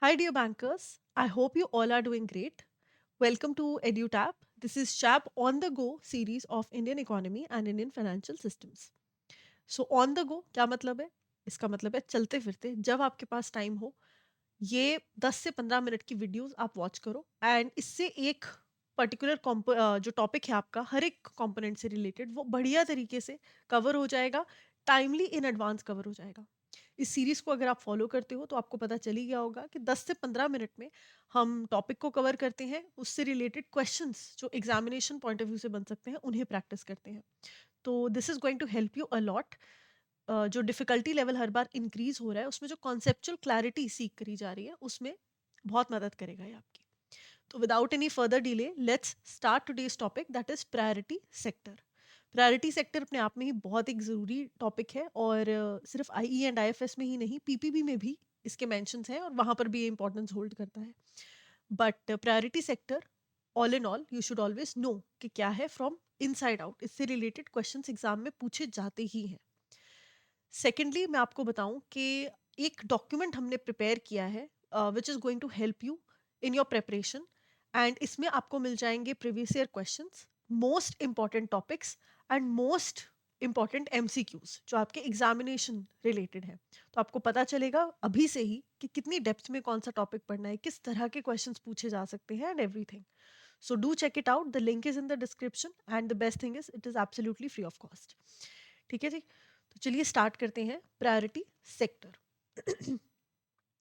Hi, dear bankers. I hope you all are doing great. Welcome to EduTap. This is Chap on the Go series of Indian economy and Indian financial systems. So on the go क्या मतलब है? इसका मतलब है चलते फिरते जब आपके पास टाइम हो ये 10 से 15 मिनट की वीडियोस आप वॉच करो एंड इससे एक पर्टिकुलर जो टॉपिक है आपका हर एक कंपोनेंट से रिलेटेड वो बढ़िया तरीके से कवर हो जाएगा, टाइमली इन एडवांस कवर हो जाएगा। इस सीरीज को अगर आप फॉलो करते हो तो आपको पता चल ही गया होगा कि 10 से 15 मिनट में हम टॉपिक को कवर करते हैं, उससे रिलेटेड क्वेश्चंस जो एग्जामिनेशन पॉइंट ऑफ व्यू से बन सकते हैं उन्हें प्रैक्टिस करते हैं। तो this is going to help you a lot. जो डिफिकल्टी लेवल हर बार इंक्रीज हो रहा है उसमें जो कॉन्सेप्चुअल क्लैरिटी सीख करी जा रही है उसमें बहुत मदद करेगा ये आपकी। तो without any further delay let's start today's topic that is priority sector. Priority sector अपने आप में ही बहुत एक ज़रूरी टॉपिक है और सिर्फ आईई एंड आईएफएस में ही नहीं पीपीबी में भी इसके मेंशंस हैं और वहाँ पर भी ये इंपॉर्टेंस होल्ड करता है। But priority sector all in all you should always no कि क्या है फ्रॉम इनसाइड आउट, इससे रिलेटेड क्वेश्चंस एग्जाम में पूछे जाते ही हैं। सेकेंडली मैं आपको बताऊं कि एक डॉक्यूमेंट हमने प्रिपेयर किया है which is going to help you in your preparation and इसमें आपको मिल जाएंगे previous year questions, most important topics and most important MCQs जो आपके एग्जामिनेशन रिलेटेड है। तो आपको पता चलेगा अभी से ही कि कितनी डेप्थ में कौन सा टॉपिक पढ़ना है, किस तरह के क्वेश्चंस पूछे जा सकते हैं and everything. So do check it out, the link is in the description and the best thing is it is absolutely free of cost. ठीक है जी, तो चलिए स्टार्ट करते हैं। प्रायोरिटी सेक्टर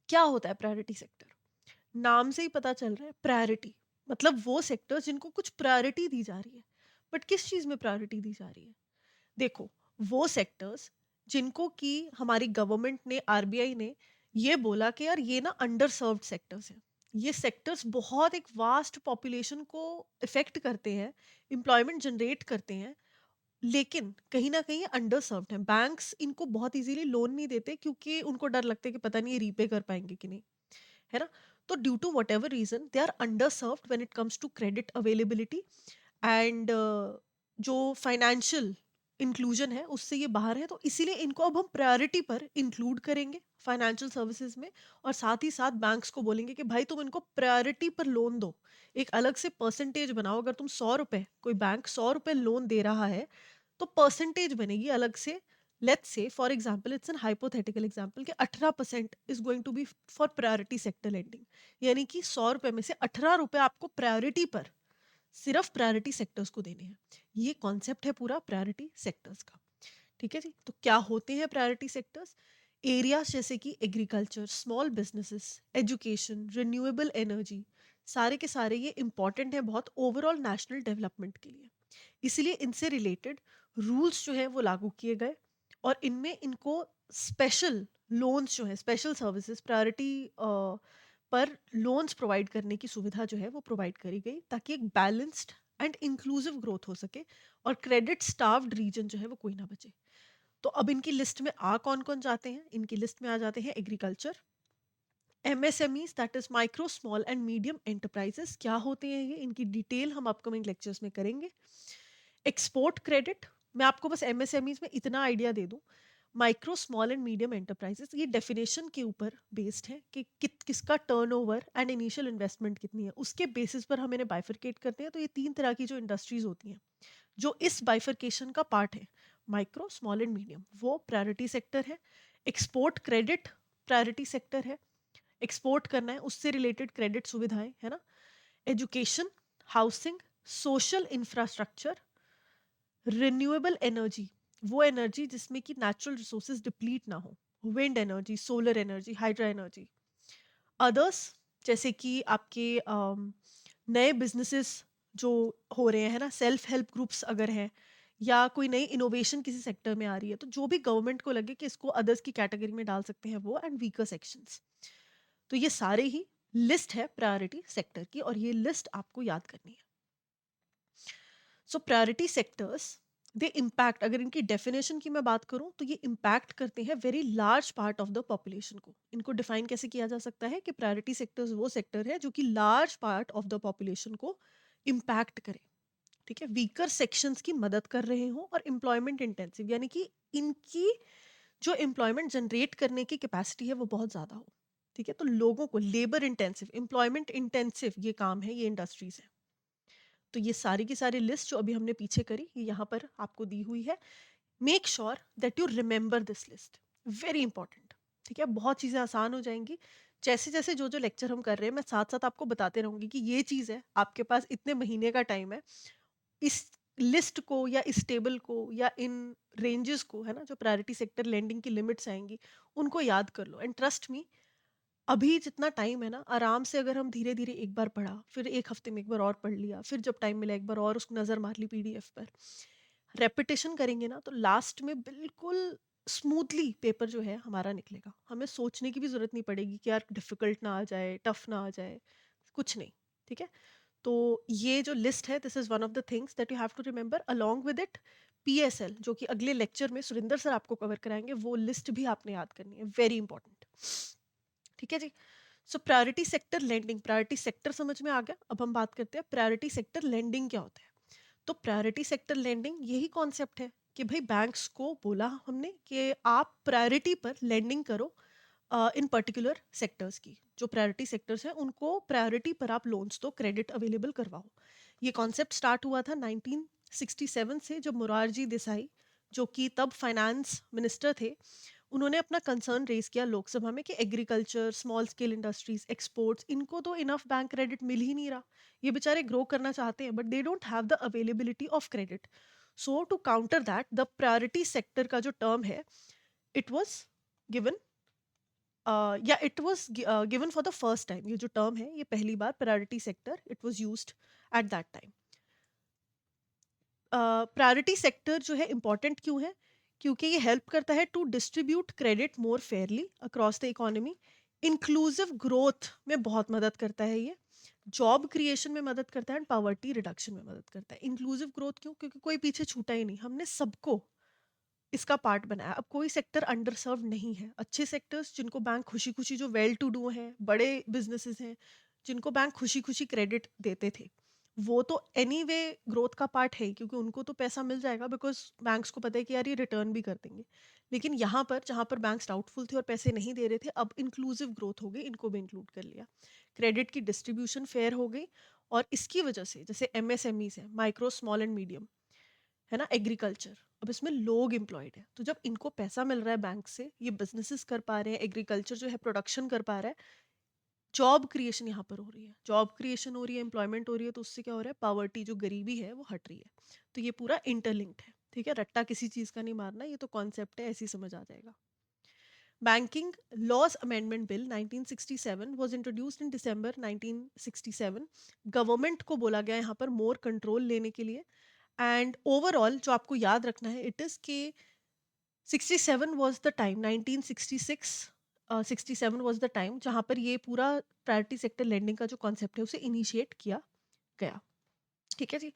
क्या होता है? प्रायोरिटी सेक्टर नाम से ही पता चल रहा है, प्रायोरिटी मतलब वो सेक्टर जिनको कुछ प्रायोरिटी दी जा रही है। बट किस चीज में प्रायोरिटी दी जा रही है? देखो, वो सेक्टर्स जिनको कि हमारी गवर्नमेंट ने, आरबीआई ने ये बोला कि यार ये ना अंडर सर्व्ड सेक्टर्स हैं। ये सेक्टर्स बहुत एक वास्ट पॉपुलेशन को इफेक्ट करते हैं, एम्प्लॉयमेंट जनरेट करते हैं, लेकिन कहीं ना कहीं अंडर सर्व्ड हैं। बैंक्स इनको बहुत इजीली लोन नहीं देते क्योंकि उनको डर लगता है कि पता नहीं ये रीपे कर पाएंगे कि नहीं, है ना। तो due to whatever reason they are under served when it comes to credit availability and जो फाइनेंशियल इंक्लूजन है उससे ये बाहर है। तो इसीलिए इनको अब हम प्रायोरिटी पर इंक्लूड करेंगे फाइनेंशियल सर्विसेज में, और साथ ही साथ बैंक्स को बोलेंगे कि भाई तुम इनको प्रायोरिटी पर लोन दो। एक अलग से परसेंटेज बनाओ, अगर तुम 100 रुपए, कोई बैंक 100 रुपए लोन दे रहा है तो परसेंटेज बनेगी अलग से। Let's say for example, it's an hypothetical example कि 18% is going to be for priority sector lending, यानी कि 100 रुपए में से 18 रुपए आपको प्रायोरिटी पर, सिर्फ प्रायोरिटी सेक्टर्स को देने हैं। ये कॉन्सेप्ट है पूरा प्रायोरिटी सेक्टर्स का। ठीक है जी, तो क्या होते हैं प्रायोरिटी सेक्टर्स? एरियाज जैसे कि agriculture, small businesses, education, renewable energy, सारे के सारे ये इंपॉर्टेंट है बहुत ओवरऑल नेशनल डेवलपमेंट के लिए। इसलिए इनसे रिलेटेड रूल्स जो है वो लागू किए गए और इनमें इनको स्पेशल लोन्स जो है, स्पेशल सर्विसेज, प्रायोरिटी पर लोन्स प्रोवाइड करने की सुविधा जो है वो प्रोवाइड करी गई ताकि एक बैलेंस्ड एंड इंक्लूसिव ग्रोथ हो सके और क्रेडिट स्टाफ्ड रीजन जो है वो कोई ना बचे। तो अब इनकी लिस्ट में आ कौन कौन जाते हैं? इनकी लिस्ट में आ जाते हैं agriculture, MSMEs that is micro small and medium enterprises. क्या होते हैं ये, इनकी डिटेल हम अपकमिंग लेक्चर्स में करेंगे। एक्सपोर्ट क्रेडिट, मैं आपको बस एमएसएमईज में इतना आइडिया दे दूं, micro small and medium enterprises ये डेफिनेशन के ऊपर बेस्ड है कि किसका टर्नओवर एंड इनिशियल इन्वेस्टमेंट कितनी है, उसके बेसिस पर हम इन्हें बाइफरकेट करते हैं। तो ये तीन तरह की जो इंडस्ट्रीज होती हैं जो इस बाइफरकेशन का पार्ट है, माइक्रो स्मॉल एंड मीडियम, वो प्रायोरिटी सेक्टर है। एक्सपोर्ट क्रेडिट प्रायोरिटी सेक्टर है, एक्सपोर्ट करना है उससे रिलेटेड क्रेडिट सुविधाएं, है ना। Education, housing, social infrastructure, renewable energy, वो एनर्जी जिसमें कि नेचुरल रिसोर्सेज डिप्लीट ना हो, wind energy, solar energy, hydra energy. Others जैसे कि आपके नए बिजनेसेस जो हो रहे हैं ना, सेल्फ हेल्प ग्रुप्स अगर हैं, या कोई नई इनोवेशन किसी सेक्टर में आ रही है तो जो भी गवर्नमेंट को लगे कि इसको अदर्स की कैटेगरी में डाल सकते हैं वो, एंड वीकर सेक्शंस। तो ये सारे ही लिस्ट है प्रायोरिटी सेक्टर की और ये लिस्ट आपको याद करनी है। सो प्रायोरिटी सेक्टर्स दे इम्पैक्ट, अगर इनकी डेफिनेशन की मैं बात करूं तो ये इम्पैक्ट करते हैं very large part of the population को। इनको डिफाइन कैसे किया जा सकता है कि प्रायोरिटी सेक्टर्स वो सेक्टर है जो कि large part of the population को इम्पैक्ट करे। ठीक है, वीकर सेक्शंस की मदद कर रहे हो और एम्प्लॉयमेंट इंटेंसिव, यानी कि इनकी जो एम्प्लॉयमेंट जनरेट करने की कैपेसिटी है वो बहुत ज़्यादा हो। ठीक है, तो लोगों को लेबर इंटेंसिव, एम्प्लॉयमेंट इंटेंसिव ये काम है, ये इंडस्ट्रीज है। तो ये सारी की सारी लिस्ट जो अभी हमने पीछे करी ये यहाँ पर आपको दी हुई है। Make sure that you remember this list, very important. ठीक है, बहुत चीज़ें आसान हो जाएंगी जैसे जैसे जो जो लेक्चर हम कर रहे हैं, मैं साथ साथ आपको बताते रहूंगी कि ये चीज़ है, आपके पास इतने महीने का टाइम है, इस लिस्ट को या इस टेबल को या इन रेंजेस को, है ना, जो प्रायोरिटी सेक्टर लेंडिंग की लिमिट्स आएंगी उनको याद कर लो। एंड ट्रस्ट मी, अभी जितना टाइम है ना, आराम से अगर हम धीरे धीरे एक बार पढ़ा, फिर एक हफ्ते में एक बार और पढ़ लिया, फिर जब टाइम मिला एक बार और उसको नज़र मार ली पीडीएफ पर, रेपिटेशन करेंगे ना, तो लास्ट में बिल्कुल स्मूथली पेपर जो है हमारा निकलेगा। हमें सोचने की भी ज़रूरत नहीं पड़ेगी कि यार डिफ़िकल्ट ना आ जाए, टफ ना आ जाए, कुछ नहीं। ठीक है, तो ये जो लिस्ट है, this is one of the things that you have to remember. Along with it PSL, जो कि अगले लेक्चर में सुरिंदर सर आपको कवर कराएंगे, वो लिस्ट भी आपने याद करनी है, वेरी इंपॉर्टेंट। ठीक है जी। So priority sector lending, priority sector समझ में आ गया। अब हम बात करते हैं प्रायोरिटी सेक्टर लेंडिंग क्या होता है। तो प्रायोरिटी सेक्टर लेंडिंग यही कॉन्सेप्ट है कि भाई बैंक्स को बोला हमने कि आप प्रायोरिटी पर लेंडिंग करो इन पर्टिकुलर सेक्टर्स की। जो प्रायोरिटी सेक्टर्स हैं उनको प्रायोरिटी पर आप लोन्स दो, क्रेडिट अवेलेबल करवाओ। ये कॉन्सेप्ट स्टार्ट हुआ था 1967 से, जब मोरारजी देसाई, जो कि तब फाइनेंस मिनिस्टर थे, उन्होंने अपना कंसर्न रेज किया लोकसभा में कि agriculture, small scale industries, exports, इनको तो इनफ बैंक क्रेडिट मिल ही नहीं रहा। ये बेचारे ग्रो करना चाहते हैं but they don't have the availability of credit. So to counter that, the priority sector का जो टर्म है, इट वाज गिवन, या it was given for the first time. ये जो टर्म है ये पहली बार priority sector it was used at that time. Priority sector जो है इंपॉर्टेंट क्यों है? क्योंकि ये हेल्प करता है to distribute credit more fairly across the economy. Inclusive growth में बहुत मदद करता है ये, जॉब क्रिएशन में मदद करता है, एंड पावर्टी रिडक्शन में मदद करता है। इंक्लूसिव ग्रोथ क्यों? क्योंकि कोई पीछे छूटा ही नहीं, हमने सबको इसका पार्ट बनाया। अब कोई सेक्टर अंडर सर्व नहीं है। अच्छे सेक्टर्स जिनको बैंक खुशी खुशी, जो वेल टू डू हैं, बड़े बिजनेसेस हैं, जिनको बैंक खुशी खुशी क्रेडिट देते थे, वो तो एनी वे ग्रोथ का पार्ट है ही, क्योंकि उनको तो पैसा मिल जाएगा बिकॉज बैंक्स को पता है कि यार ये रिटर्न भी कर देंगे। लेकिन यहाँ पर जहाँ पर बैंक्स डाउटफुल थे और पैसे नहीं दे रहे थे, अब इंक्लूसिव ग्रोथ हो गई, इनको भी इंक्लूड कर लिया, क्रेडिट की डिस्ट्रीब्यूशन फेयर हो गई। और इसकी वजह से जैसे एमएसएमईज है, माइक्रो स्मॉल एंड मीडियम, है ना, एग्रीकल्चर, अब इसमें लोग एम्प्लॉयड है, तो जब इनको पैसा मिल रहा है बैंक से, ये बिजनेसेस कर पा रहे हैं, एग्रीकल्चर जो है प्रोडक्शन कर पा रहा है, जॉब क्रिएशन यहाँ पर हो रही है, जॉब क्रिएशन हो रही है, एम्प्लॉयमेंट हो रही है, तो उससे क्या हो रहा है, पावर्टी जो गरीबी है वो हट रही है। तो ये पूरा इंटरलिंक्ड है। ठीक है, रट्टा किसी चीज़ का नहीं मारना, ये तो कॉन्सेप्ट है, ऐसे ही समझ आ जाएगा। Banking laws amendment bill 1967 was introduced in December 1967। Government को बोला गया यहाँ पर मोर कंट्रोल लेने के लिए। एंड ओवरऑल जो आपको याद रखना है, इट इज़ के 67 was the time, 1966 67 was the time जहाँ पर ये पूरा प्रायोरिटी सेक्टर लेंडिंग का जो कॉन्सेप्ट है उसे इनिशिएट किया गया। ठीक है जी।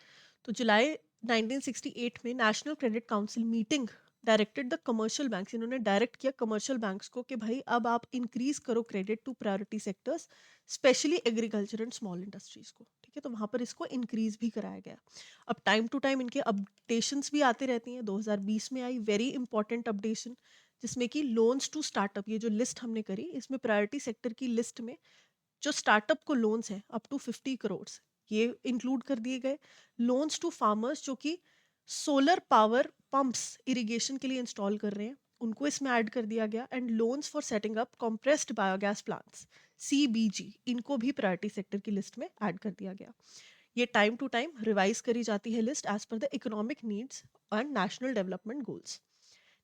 तो जुलाई 1968 में national credit council meeting directed the commercial banks, इन्होंने डायरेक्ट किया कमर्शियल बैंक्स को कि भाई अब आप इंक्रीज करो credit to priority sectors, specially agriculture and small industries को। ठीक है, तो वहाँ पर इसको इंक्रीज भी कराया गया। अब टाइम टू टाइम इनके अपडेशंस भी आते रहती हैं। 2020 में आई वेरी इंपॉर्टेंट अपडेशन, जिसमें कि लोन्स टू स्टार्टअप, ये जो लिस्ट हमने करी इसमें प्रायोरिटी सेक्टर की लिस्ट में जो स्टार्टअप को लोन्स हैं अप टू 50 करोड़, ये इंक्लूड कर दिए गए। लोन्स टू फार्मर्स जो कि सोलर पावर पंप्स इरिगेशन के लिए इंस्टॉल कर रहे हैं, उनको इसमें ऐड कर दिया गया। And loans for setting up compressed biogas plants, CBG, इनको भी प्रायोरिटी सेक्टर की लिस्ट में ऐड कर दिया गया। ये टाइम टू टाइम रिवाइज करी जाती है list as per the economic needs and national development goals.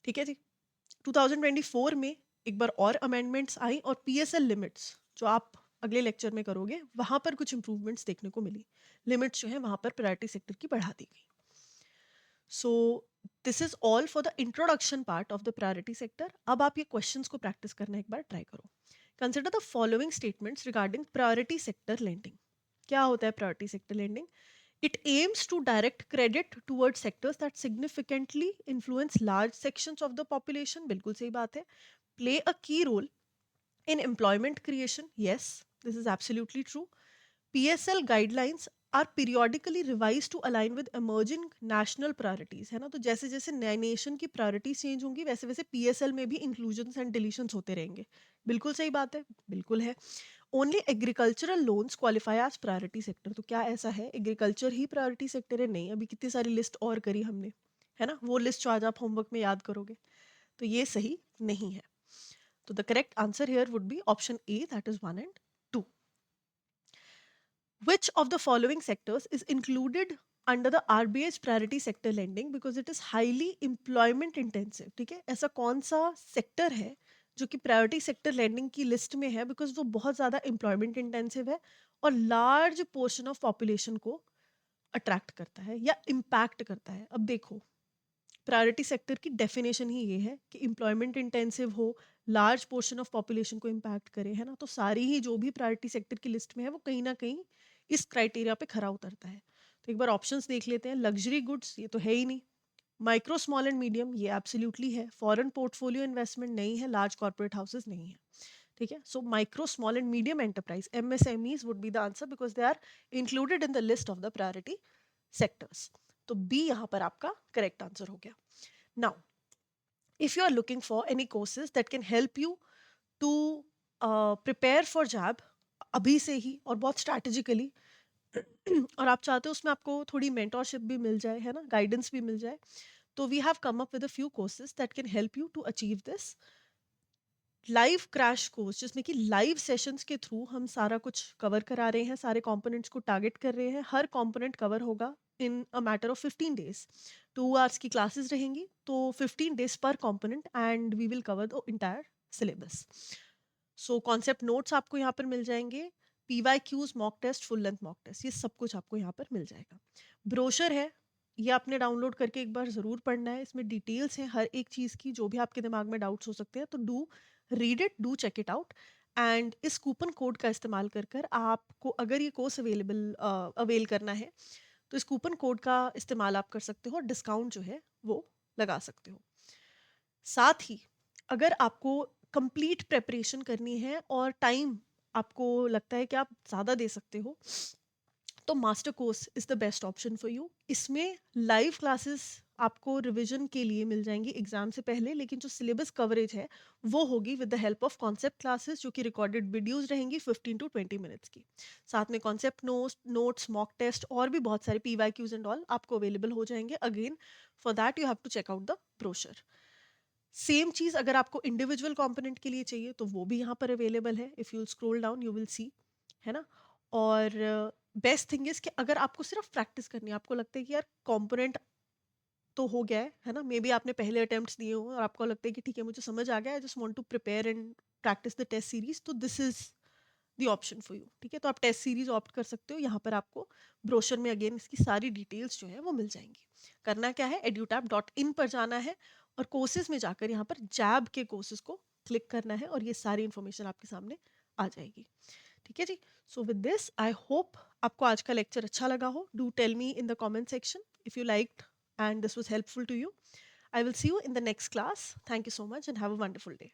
ठीक है जी। 2024 में एक बार और अमेंडमेंट्स आई और पीएसएल लिमिट्स, जो आप अगले लेक्चर में करोगे, वहां पर कुछ इंप्रूवमेंट्स देखने को मिली। लिमिट्स जो है वहां पर प्रायोरिटी सेक्टर की बढ़ा दी गई। So this is all for the introduction part of the priority sector. अब आप ये क्वेश्चंस को प्रैक्टिस करना एक बार ट्राई करो। Consider the following statements regarding priority sector lending. क्या होता है priority sector lending? It aims to direct credit towards sectors that significantly influence large sections of the population. बिल्कुल सही बात है। Play a key role in employment creation. Yes, this is absolutely true. PSL guidelines are periodically revised to align with emerging national priorities, है ना। तो जैसे जैसे नए नेशन की प्रायोरिटीज चेंज होंगी, वैसे वैसे PSL में भी इंक्लूजन्स एंड डिलीशंस होते रहेंगे बिल्कुल सही बात है, बिल्कुल है। Only agricultural loans qualify as priority sector. तो क्या ऐसा है एग्रीकल्चर ही प्रायोरिटी सेक्टर है? नहीं, अभी कितनी सारी लिस्ट और करी हमने, है ना? वो लिस्ट जो आज आप होमवर्क में याद करोगे, तो ये सही नहीं है। तो the correct answer here would be option A, that is 1 and 2. Which of the following sectors is included under the RBI's priority sector lending because it is highly employment intensive? ठीक है, ऐसा कौन सा सेक्टर है जो कि priority sector lending की list में है बिकॉज वो बहुत ज़्यादा एम्प्लॉयमेंट इंटेंसिव है और लार्ज पोर्शन ऑफ पॉपुलेशन को अट्रैक्ट करता है या इम्पैक्ट करता है? अब देखो, प्रायोरिटी सेक्टर की डेफिनेशन ही ये है कि एम्प्लॉयमेंट इंटेंसिव हो, लार्ज पोर्शन ऑफ पॉपुलेशन को इम्पैक्ट करे, है ना? तो सारी ही जो भी प्रायोरिटी सेक्टर की लिस्ट में है वो कहीं ना कहीं इस क्राइटेरिया पे खरा उतरता है। तो एक बार ऑप्शंस देख लेते हैं। लग्जरी गुड्स, ये तो है ही नहीं। माइक्रो स्मॉल एंड मीडियम, ये एब्सोल्युटली है। फॉरेन पोर्टफोलियो इन्वेस्टमेंट नहीं है। लार्ज कॉर्पोरेट हाउसेस नहीं है। ठीक है, so micro small and medium enterprise, MSMEs would be the answer because they are included in the list of the priority sectors. तो B यहाँ पर आपका करेक्ट आंसर हो गया। Now, if you are looking for any courses that can help you to prepare for JAB अभी से ही और बहुत स्ट्रैटेजिकली और आप चाहते हो उसमें आपको थोड़ी मेंटोरशिप भी मिल जाए, है ना, गाइडेंस भी मिल जाए, तो we have come up with a few courses that can help you to achieve this. Live crash course, जिसमें कि लाइव सेशंस के थ्रू हम सारा कुछ कवर करा रहे हैं, सारे कंपोनेंट्स को टारगेट कर रहे हैं। हर कंपोनेंट कवर होगा in a matter of 15 days। 2 hours की क्लासेस रहेंगी, तो 15 days पर component and we will cover the entire syllabus. So concept notes आपको यहाँ पर मिल जाएंगे, PYQs, mock test, full length mock test, ये सब कुछ आपको यहाँ पर मिल जाएगा। ब्रोशर है, ये आपने डाउनलोड करके एक बार ज़रूर पढ़ना है। इसमें डिटेल्स हैं हर एक चीज़ की, जो भी आपके दिमाग में डाउट्स हो सकते हैं, तो do read it, do check it out. And इस कूपन कोड का इस्तेमाल कर कर आपको, अगर ये कोर्स अवेल करना है, तो इस कूपन कोड का इस्तेमाल आप कर सकते हो और डिस्काउंट जो है वो लगा सकते हो। साथ ही अगर आपको कंप्लीट प्रेपरेशन करनी है और टाइम आपको लगता है कि आप ज़्यादा दे सकते हो, तो master course is the best option for you. इसमें लाइव क्लासेस आपको रिवीजन के लिए मिल जाएंगी एग्जाम से पहले, लेकिन जो सिलेबस कवरेज है वो होगी with the help of concept classes, जो कि रिकॉर्डेड वीडियोस रहेंगी 15 to 20 मिनट्स की। साथ में कॉन्सेप्ट नोट्स, मॉक टेस्ट और भी बहुत सारे PYQs एंड ऑल आपको अवेलेबल हो जाएंगे। Again, for that you have to check out the brochure. Same चीज़ अगर आपको इंडिविजुअल कंपोनेंट के लिए चाहिए तो वो भी यहाँ पर अवेलेबल है। If you scroll down you will see, है ना? और बेस्ट थिंग इज़ कि अगर आपको सिर्फ प्रैक्टिस करनी है, आपको लगता है कि यार कंपोनेंट तो हो गया है ना? मे बी आपने पहले अटेम्प्ट्स दिए हो और आपको लगता है कि ठीक है मुझे समझ आ गया, I just want to prepare and practise the test series, तो this is the option for you. ठीक है, तो आप टेस्ट सीरीज ऑप्ट कर सकते हो। यहाँ पर आपको ब्रोशर में अगेन इसकी सारी डिटेल्स जो है वो मिल जाएंगी। करना क्या है, edutap.in पर जाना है और कोर्सेज में जाकर यहाँ पर जैब के कोर्सेज को क्लिक करना है और ये सारी इन्फॉर्मेशन आपके सामने आ जाएगी। ठीक है जी। So with this I hope आपको आज का लेक्चर अच्छा लगा हो। Do tell me in the comment section if you liked and this was helpful to you. I will see you in the next class. Thank you so much and have a wonderful day.